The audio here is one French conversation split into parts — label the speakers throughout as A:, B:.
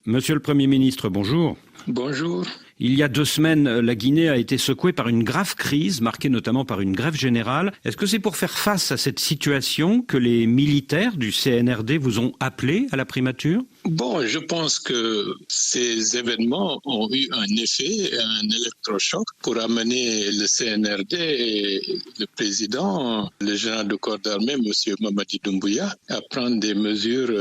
A: Monsieur le Premier ministre, bonjour.
B: Bonjour.
A: Il y a 2 semaines, la Guinée a été secouée par une grave crise, marquée notamment par une grève générale. Est-ce que c'est pour faire face à cette situation que les militaires du CNRD vous ont appelé à la primature ?
B: Bon, je pense que ces événements ont eu un effet, un électrochoc pour amener le CNRD et le président, le général de corps d'armée, M. Mamadi Doumbouya, à prendre des mesures,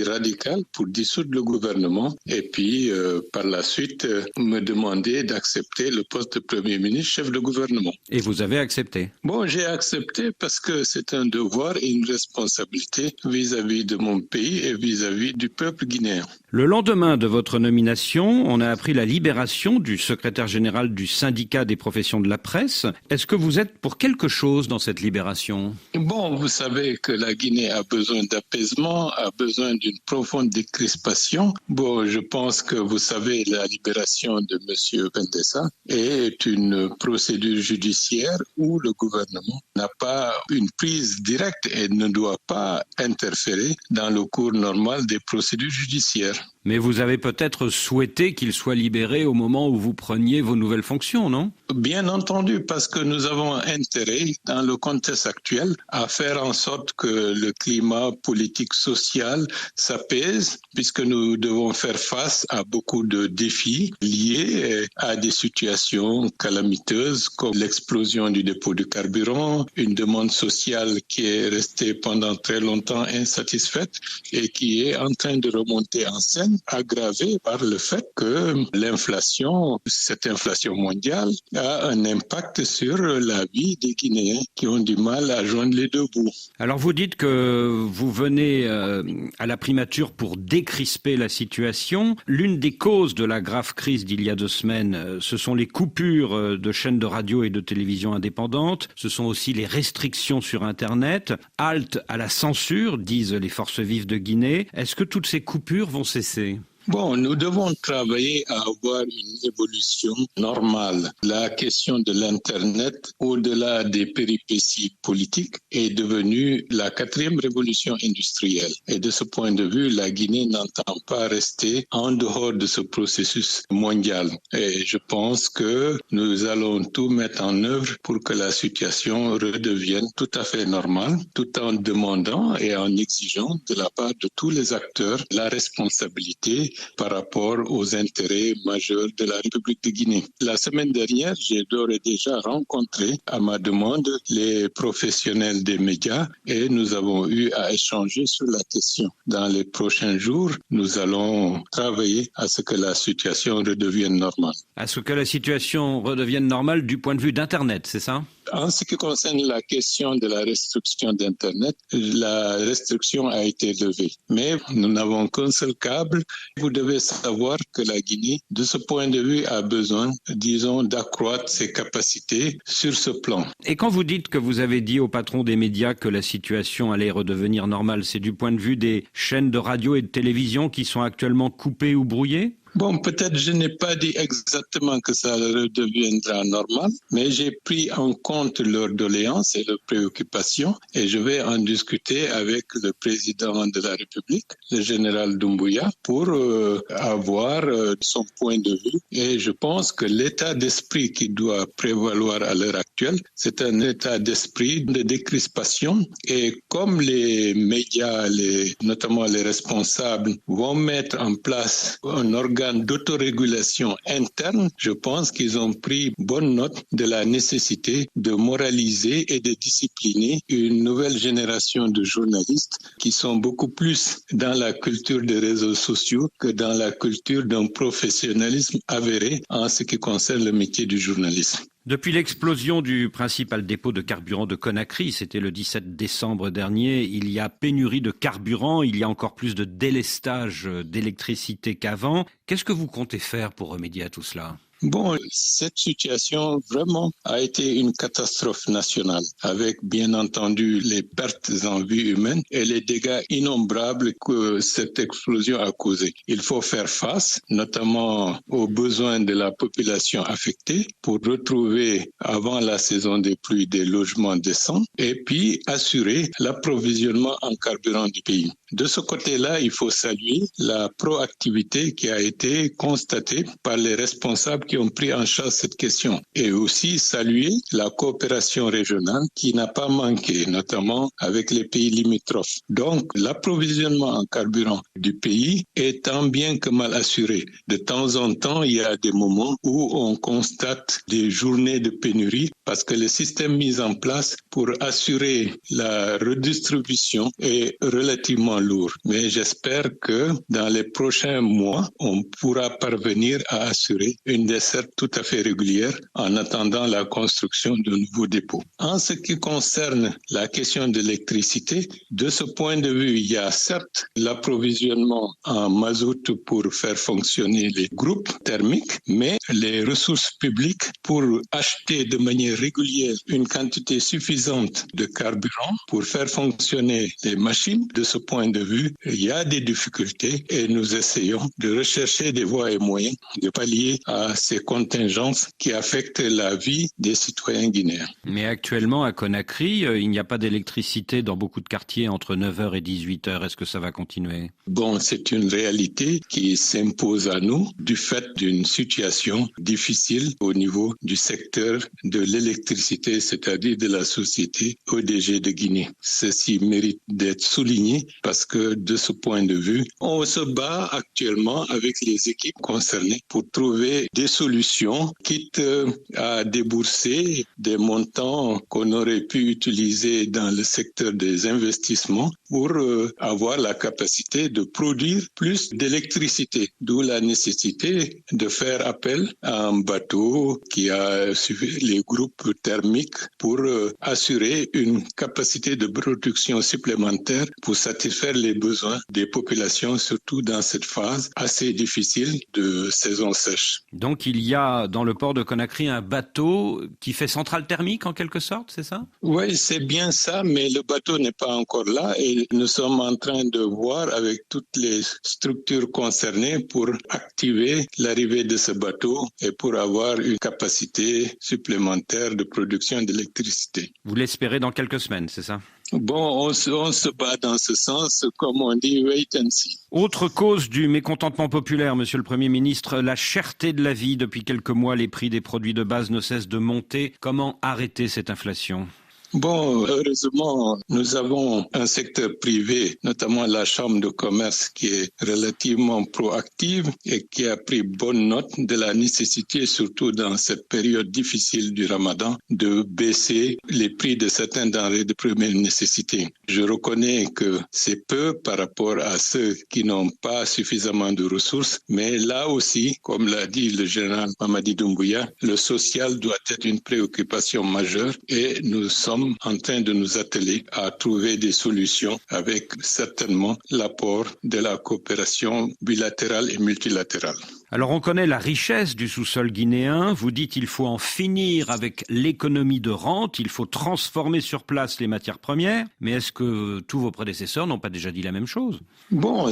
B: radicales pour dissoudre le gouvernement et puis par la suite me demander d'accepter le poste de Premier ministre, chef de gouvernement.
A: Et vous avez accepté ?
B: Bon, j'ai accepté parce que c'est un devoir et une responsabilité vis-à-vis de mon pays et vis-à-vis du peuple guinéen.
A: Le lendemain de votre nomination, on a appris la libération du secrétaire général du syndicat des professions de la presse. Est-ce que vous êtes pour quelque chose dans cette libération ?
B: Bon, vous savez que la Guinée a besoin d'apaisement, a besoin d'une profonde décrispation. Bon, je pense que vous savez, la libération de M. Bendessa est une procédure judiciaire où le gouvernement n'a pas une prise directe et ne doit pas interférer dans le cours normal des procédures judiciaires.
A: Mais vous avez peut-être souhaité qu'il soit libéré au moment où vous preniez vos nouvelles fonctions, non ?
B: Bien entendu, parce que nous avons intérêt, dans le contexte actuel, à faire en sorte que le climat politique social s'apaise, puisque nous devons faire face à beaucoup de défis liés à des situations calamiteuses, comme l'explosion du dépôt de carburant, une demande sociale qui est restée pendant très longtemps insatisfaite et qui est en train de remonter en scène, aggravée par le fait que l'inflation, cette inflation mondiale, a un impact sur la vie des Guinéens qui ont du mal à joindre les deux bouts.
A: Alors vous dites que vous venez à la primature pour décrisper la situation. L'une des causes de la grave crise d'il y a 2 semaines, ce sont les coupures de chaînes de radio et de télévision indépendantes. Ce sont aussi les restrictions sur Internet. Halte à la censure, disent les forces vives de Guinée. Est-ce que toutes ces coupures vont cesser ?
B: Bon, nous devons travailler à avoir une évolution normale. La question de l'Internet, au-delà des péripéties politiques, est devenue la 4e révolution industrielle. Et de ce point de vue, la Guinée n'entend pas rester en dehors de ce processus mondial. Et je pense que nous allons tout mettre en œuvre pour que la situation redevienne tout à fait normale, tout en demandant et en exigeant de la part de tous les acteurs la responsabilité par rapport aux intérêts majeurs de la République de Guinée. La semaine dernière, j'ai d'ores et déjà rencontré à ma demande les professionnels des médias et nous avons eu à échanger sur la question. Dans les prochains jours, nous allons travailler à ce que la situation redevienne normale.
A: À ce que la situation redevienne normale du point de vue d'Internet, c'est ça ?
B: En ce qui concerne la question de la restriction d'Internet, la restriction a été levée. Mais nous n'avons qu'un seul câble. Vous devez savoir que la Guinée, de ce point de vue, a besoin, d'accroître ses capacités sur ce plan.
A: Et quand vous dites que vous avez dit au patron des médias que la situation allait redevenir normale, c'est du point de vue des chaînes de radio et de télévision qui sont actuellement coupées ou brouillées ?
B: Bon, peut-être je n'ai pas dit exactement que ça redeviendra normal, mais j'ai pris en compte leurs doléances et leurs préoccupations et je vais en discuter avec le président de la République, le général Doumbouya, pour avoir son point de vue. Et je pense que l'état d'esprit qui doit prévaloir à l'heure actuelle, c'est un état d'esprit de décrispation. Et comme les médias, notamment les responsables, vont mettre en place un organe d'autorégulation interne, je pense qu'ils ont pris bonne note de la nécessité de moraliser et de discipliner une nouvelle génération de journalistes qui sont beaucoup plus dans la culture des réseaux sociaux que dans la culture d'un professionnalisme avéré en ce qui concerne le métier du journalisme.
A: Depuis l'explosion du principal dépôt de carburant de Conakry, c'était le 17 décembre dernier, il y a pénurie de carburant, il y a encore plus de délestage d'électricité qu'avant. Qu'est-ce que vous comptez faire pour remédier à tout cela ?
B: Bon, cette situation vraiment a été une catastrophe nationale avec bien entendu les pertes en vie humaine et les dégâts innombrables que cette explosion a causés. Il faut faire face notamment aux besoins de la population affectée pour retrouver avant la saison des pluies des logements décents et puis assurer l'approvisionnement en carburant du pays. de ce côté-là, il faut saluer la proactivité qui a été constatée par les responsables qui ont pris en charge cette question et aussi saluer la coopération régionale qui n'a pas manqué, notamment avec les pays limitrophes. Donc, l'approvisionnement en carburant du pays est tant bien que mal assuré. De temps en temps, il y a des moments où on constate des journées de pénurie parce que le système mis en place pour assurer la redistribution est relativement lourd. Mais j'espère que dans les prochains mois, on pourra parvenir à assurer une desserte tout à fait régulière en attendant la construction de nouveaux dépôts. En ce qui concerne la question de l'électricité, de ce point de vue, il y a certes l'approvisionnement en mazout pour faire fonctionner les groupes thermiques, mais les ressources publiques pour acheter de manière régulière une quantité suffisante de carburant pour faire fonctionner les machines. De ce point de vue, il y a des difficultés et nous essayons de rechercher des voies et moyens de pallier à ces contingences qui affectent la vie des citoyens guinéens.
A: Mais actuellement, à Conakry, il n'y a pas d'électricité dans beaucoup de quartiers entre 9h et 18h. Est-ce que ça va continuer?
B: Bon, c'est une réalité qui s'impose à nous du fait d'une situation difficile au niveau du secteur de l'électricité, c'est-à-dire de la société ODG de Guinée. Ceci mérite d'être souligné parce que de ce point de vue, on se bat actuellement avec les équipes concernées pour trouver des solutions, quitte à débourser des montants qu'on aurait pu utiliser dans le secteur des investissements pour avoir la capacité de produire plus d'électricité, d'où la nécessité de faire appel à un bateau qui a suivi les groupes thermiques pour assurer une capacité de production supplémentaire pour satisfaire les besoins des populations, surtout dans cette phase assez difficile de saison sèche.
A: Donc il y a dans le port de Conakry un bateau qui fait centrale thermique en quelque sorte, c'est ça?
B: Oui, c'est bien ça, mais le bateau n'est pas encore là et nous sommes en train de voir avec toutes les structures concernées pour activer l'arrivée de ce bateau et pour avoir une capacité supplémentaire de production d'électricité.
A: Vous l'espérez dans quelques semaines, c'est ça?
B: Bon, on se bat dans ce sens, comme on dit, wait and see.
A: Autre cause du mécontentement populaire, Monsieur le Premier ministre, la cherté de la vie. Depuis quelques mois, les prix des produits de base ne cessent de monter. Comment arrêter cette inflation ?
B: Bon, heureusement, nous avons un secteur privé, notamment la Chambre de commerce, qui est relativement proactive et qui a pris bonne note de la nécessité, surtout dans cette période difficile du Ramadan, de baisser les prix de certaines denrées de première nécessité. Je reconnais que c'est peu par rapport à ceux qui n'ont pas suffisamment de ressources, mais là aussi, comme l'a dit le général Mamadi Doumbouya, le social doit être une préoccupation majeure et nous sommes en train de nous atteler à trouver des solutions avec certainement l'apport de la coopération bilatérale et multilatérale.
A: Alors on connaît la richesse du sous-sol guinéen, vous dites qu'il faut en finir avec l'économie de rente, il faut transformer sur place les matières premières, mais est-ce que tous vos prédécesseurs n'ont pas déjà dit la même chose ?
B: Bon,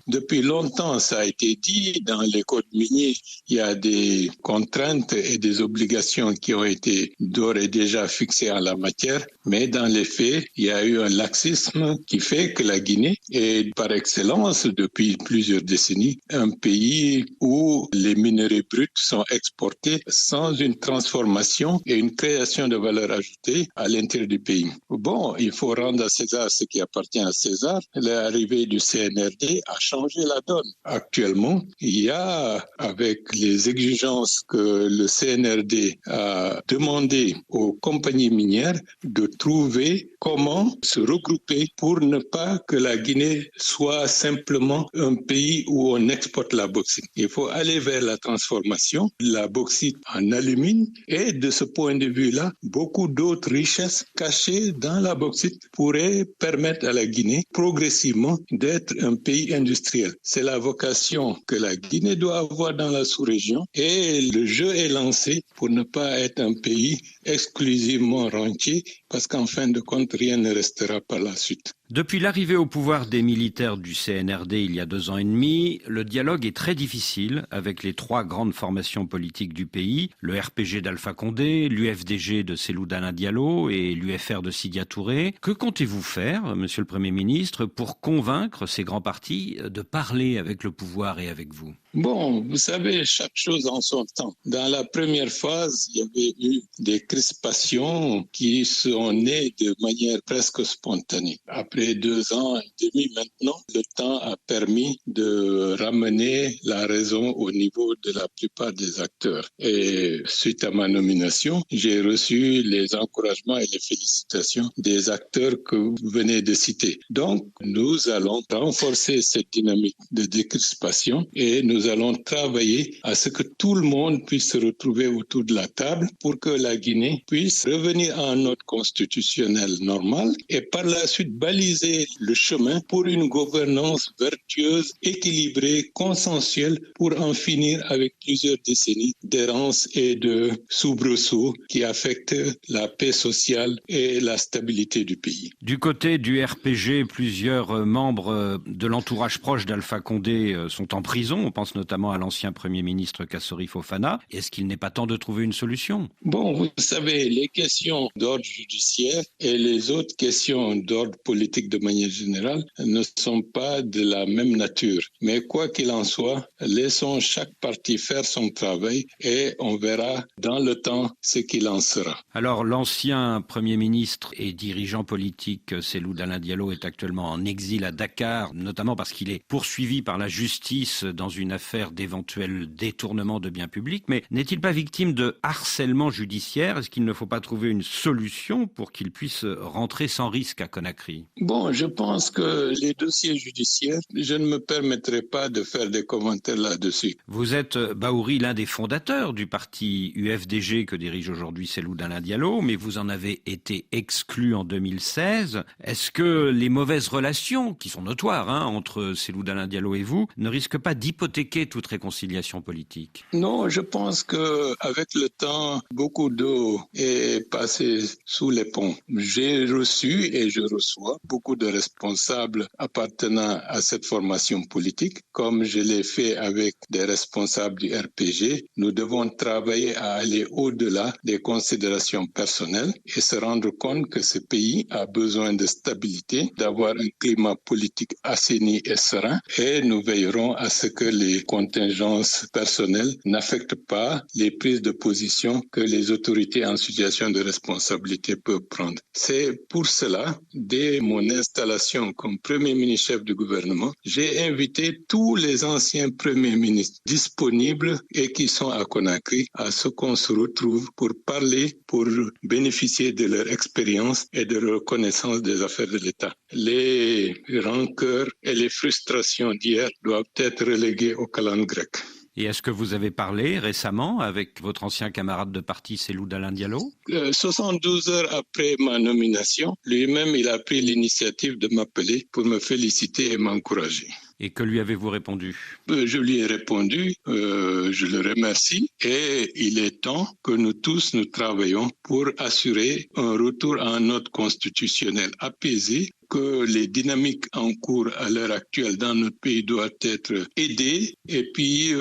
B: depuis longtemps ça a été dit, dans les codes miniers, il y a des contraintes et des obligations qui ont été d'ores et déjà fixées en la matière, mais dans les faits, il y a eu un laxisme qui fait que la Guinée est par excellence depuis plusieurs décennies un pays où les minerais bruts sont exportés sans une transformation et une création de valeur ajoutée à l'intérieur du pays. Bon, il faut rendre à César ce qui appartient à César. L'arrivée du CNRD a changé la donne. Actuellement, il y a, avec les exigences que le CNRD a demandé aux compagnies minières, de trouver comment se regrouper pour ne pas que la Guinée soit simplement un pays où on exporte la bauxite. Il faut aller vers la transformation, la bauxite en alumine et de ce point de vue-là, beaucoup d'autres richesses cachées dans la bauxite pourraient permettre à la Guinée progressivement d'être un pays industriel. C'est la vocation que la Guinée doit avoir dans la sous-région et le jeu est lancé pour ne pas être un pays exclusivement rentier parce qu'en fin de compte, rien ne restera par la suite.
A: Depuis l'arrivée au pouvoir des militaires du CNRD il y a 2 ans et demi, le dialogue est très difficile avec les 3 grandes formations politiques du pays, le RPG d'Alpha Condé, l'UFDG de Cellou Dalein Diallo et l'UFR de Sidya Touré. Que comptez-vous faire, monsieur le Premier ministre, pour convaincre ces grands partis de parler avec le pouvoir et avec vous ?
B: Bon, vous savez, chaque chose en son temps. Dans la première phase, il y avait eu des crispations qui sont nées de manière presque spontanée. Après 2 ans et demi maintenant, le temps a permis de ramener la raison au niveau de la plupart des acteurs. Et suite à ma nomination, j'ai reçu les encouragements et les félicitations des acteurs que vous venez de citer. Donc, nous allons renforcer cette dynamique de décrispation et nous allons travailler à ce que tout le monde puisse se retrouver autour de la table pour que la Guinée puisse revenir à un ordre constitutionnel normal et par la suite baliser le chemin pour une gouvernance vertueuse, équilibrée, consensuelle pour en finir avec plusieurs décennies d'errance et de soubresauts qui affectent la paix sociale et la stabilité du pays.
A: Du côté du RPG, plusieurs membres de l'entourage proche d'Alpha Condé sont en prison. On pense notamment à l'ancien Premier ministre Kassori Fofana. Est-ce qu'il n'est pas temps de trouver une solution ?
B: Bon, vous savez, les questions d'ordre judiciaire et les autres questions d'ordre politique de manière générale ne sont pas de la même nature. Mais quoi qu'il en soit, laissons chaque parti faire son travail et on verra dans le temps ce qu'il en sera.
A: Alors, l'ancien Premier ministre et dirigeant politique Cellou Dalein Diallo est actuellement en exil à Dakar, notamment parce qu'il est poursuivi par la justice dans une affaire d'éventuel détournement de biens publics. Mais n'est-il pas victime de harcèlement judiciaire ? Est-ce qu'il ne faut pas trouver une solution pour qu'il puisse rentrer sans risque à Conakry ?
B: Bon, je pense que les dossiers judiciaires, je ne me permettrai pas de faire des commentaires là-dessus.
A: Vous êtes, Bahouri, l'un des fondateurs du parti UFDG que dirige aujourd'hui Cellou Dalein Diallo, mais vous en avez été exclu en 2016. Est-ce que les mauvaises relations, qui sont notoires entre Cellou Dalein Diallo et vous, ne risquent pas d'hypothéquer toute réconciliation politique ?
B: Non, je pense que avec le temps, beaucoup d'eau est passée sous les ponts. J'ai reçu et je reçois beaucoup de responsables appartenant à cette formation politique, comme je l'ai fait avec des responsables du RPG. Nous devons travailler à aller au-delà des considérations personnelles et se rendre compte que ce pays a besoin de stabilité, d'avoir un climat politique assaini et serein, et nous veillerons à ce que les contingences personnelles n'affectent pas les prises de position que les autorités en situation de responsabilité peuvent prendre. C'est pour cela, dès mon installation comme Premier ministre chef du gouvernement, j'ai invité tous les anciens premiers ministres disponibles et qui sont à Conakry à ce qu'on se retrouve pour parler, pour bénéficier de leur expérience et de leur connaissance des affaires de l'État. Les rancœurs et les frustrations d'hier doivent être reléguées au calendrier grec.
A: Et est-ce que vous avez parlé récemment avec votre ancien camarade de parti Cellou Dalein Diallo ?
B: 72 heures après ma nomination, lui-même il a pris l'initiative de m'appeler pour me féliciter et m'encourager.
A: Et que lui avez-vous répondu ?
B: Je lui ai répondu, je le remercie et il est temps que nous tous nous travaillons pour assurer un retour à un ordre constitutionnel apaisé, que les dynamiques en cours à l'heure actuelle dans notre pays doivent être aidées et puis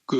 B: que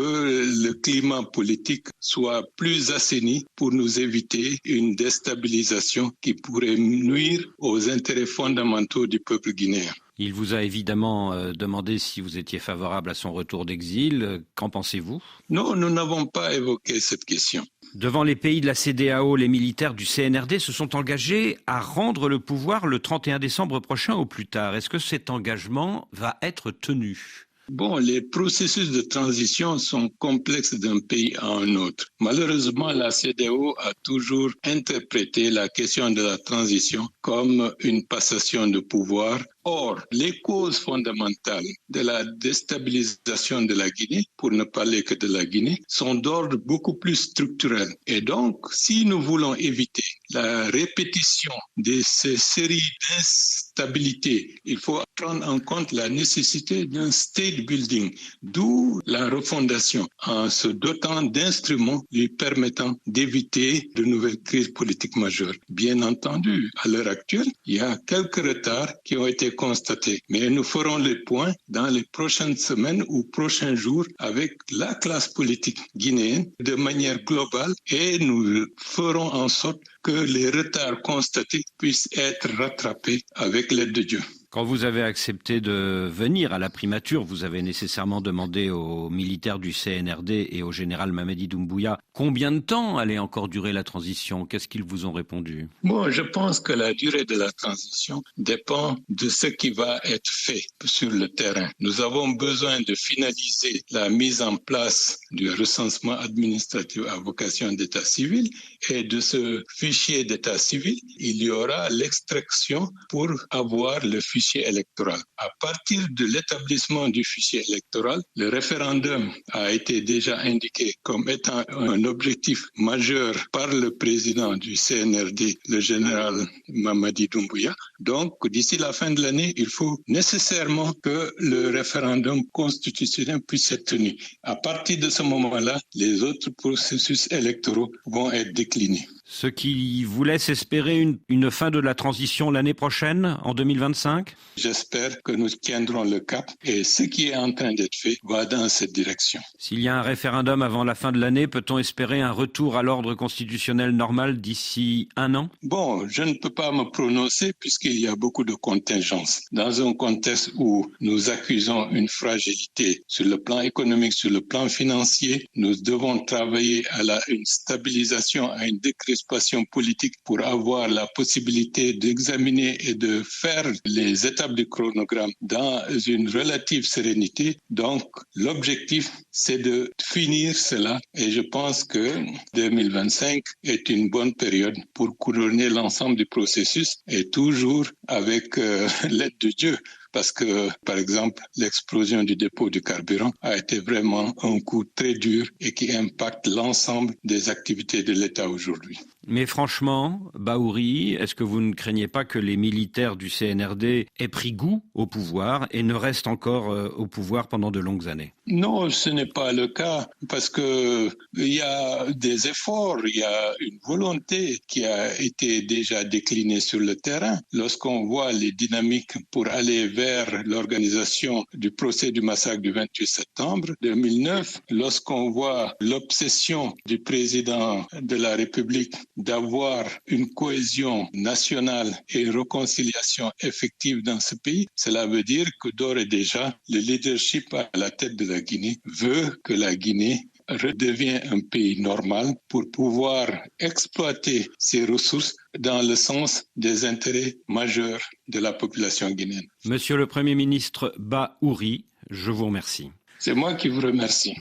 B: le climat politique soit plus assaini pour nous éviter une déstabilisation qui pourrait nuire aux intérêts fondamentaux du peuple guinéen.
A: Il vous a évidemment demandé si vous étiez favorable à son retour d'exil. Qu'en pensez-vous ?
B: Non, nous n'avons pas évoqué cette question.
A: Devant les pays de la CEDEAO, les militaires du CNRD se sont engagés à rendre le pouvoir le 31 décembre prochain au plus tard. Est-ce que cet engagement va être tenu ?
B: Bon, les processus de transition sont complexes d'un pays à un autre. Malheureusement, la CEDEAO a toujours interprété la question de la transition comme une passation de pouvoir. Or, les causes fondamentales de la déstabilisation de la Guinée, pour ne parler que de la Guinée, sont d'ordre beaucoup plus structurel. Et donc, si nous voulons éviter la répétition de ces séries d'instabilité, il faut prendre en compte la nécessité d'un state building, d'où la refondation en se dotant d'instruments lui permettant d'éviter de nouvelles crises politiques majeures. Bien entendu, à l'heure actuelle, il y a quelques retards qui ont été constatés, mais nous ferons le point dans les prochaines semaines ou prochains jours avec la classe politique guinéenne de manière globale et nous ferons en sorte que les retards constatés puissent être rattrapés avec l'aide de Dieu.
A: Quand vous avez accepté de venir à la primature, vous avez nécessairement demandé aux militaires du CNRD et au général Mamadi Doumbouya combien de temps allait encore durer la transition. Qu'est-ce qu'ils vous ont répondu?
B: Bon, je pense que la durée de la transition dépend de ce qui va être fait sur le terrain. Nous avons besoin de finaliser la mise en place du recensement administratif à vocation d'état civil et de ce fichier d'état civil, il y aura l'extraction pour avoir le fichier électoral. À partir de l'établissement du fichier électoral, le référendum a été déjà indiqué comme étant un objectif majeur par le président du CNRD, le général Mamadi Doumbouya. Donc, d'ici la fin de l'année, il faut nécessairement que le référendum constitutionnel puisse être tenu. À partir de ce moment-là, les autres processus électoraux vont être déclinés.
A: Ce qui vous laisse espérer une fin de la transition l'année prochaine, en 2025?
B: J'espère que nous tiendrons le cap et ce qui est en train d'être fait va dans cette direction.
A: S'il y a un référendum avant la fin de l'année, peut-on espérer un retour à l'ordre constitutionnel normal d'ici un an?
B: Bon, je ne peux pas me prononcer puisqu'il y a beaucoup de contingences. Dans un contexte où nous accusons une fragilité sur le plan économique, sur le plan financier, nous devons travailler à une stabilisation, à une décrispation politique pour avoir la possibilité d'examiner et de faire les étapes du chronogramme dans une relative sérénité. Donc, l'objectif, c'est de finir cela et je pense que 2025 est une bonne période pour couronner l'ensemble du processus et toujours avec l'aide de Dieu. Parce que, par exemple, l'explosion du dépôt du carburant a été vraiment un coup très dur et qui impacte l'ensemble des activités de l'État aujourd'hui.
A: Mais franchement, Bahouri, est-ce que vous ne craignez pas que les militaires du CNRD aient pris goût au pouvoir et ne restent encore au pouvoir pendant de longues années?
B: Non, ce n'est pas le cas parce que il y a des efforts, il y a une volonté qui a été déjà déclinée sur le terrain. Lorsqu'on voit les dynamiques pour aller vers l'organisation du procès du massacre du 28 septembre 2009, lorsqu'on voit l'obsession du président de la République d'avoir une cohésion nationale et une réconciliation effective dans ce pays, cela veut dire que d'ores et déjà, le leadership à la tête de la Guinée veut que la Guinée redevienne un pays normal pour pouvoir exploiter ses ressources dans le sens des intérêts majeurs de la population guinéenne.
A: Monsieur le Premier ministre Bahouri, je vous remercie.
B: C'est moi qui vous remercie.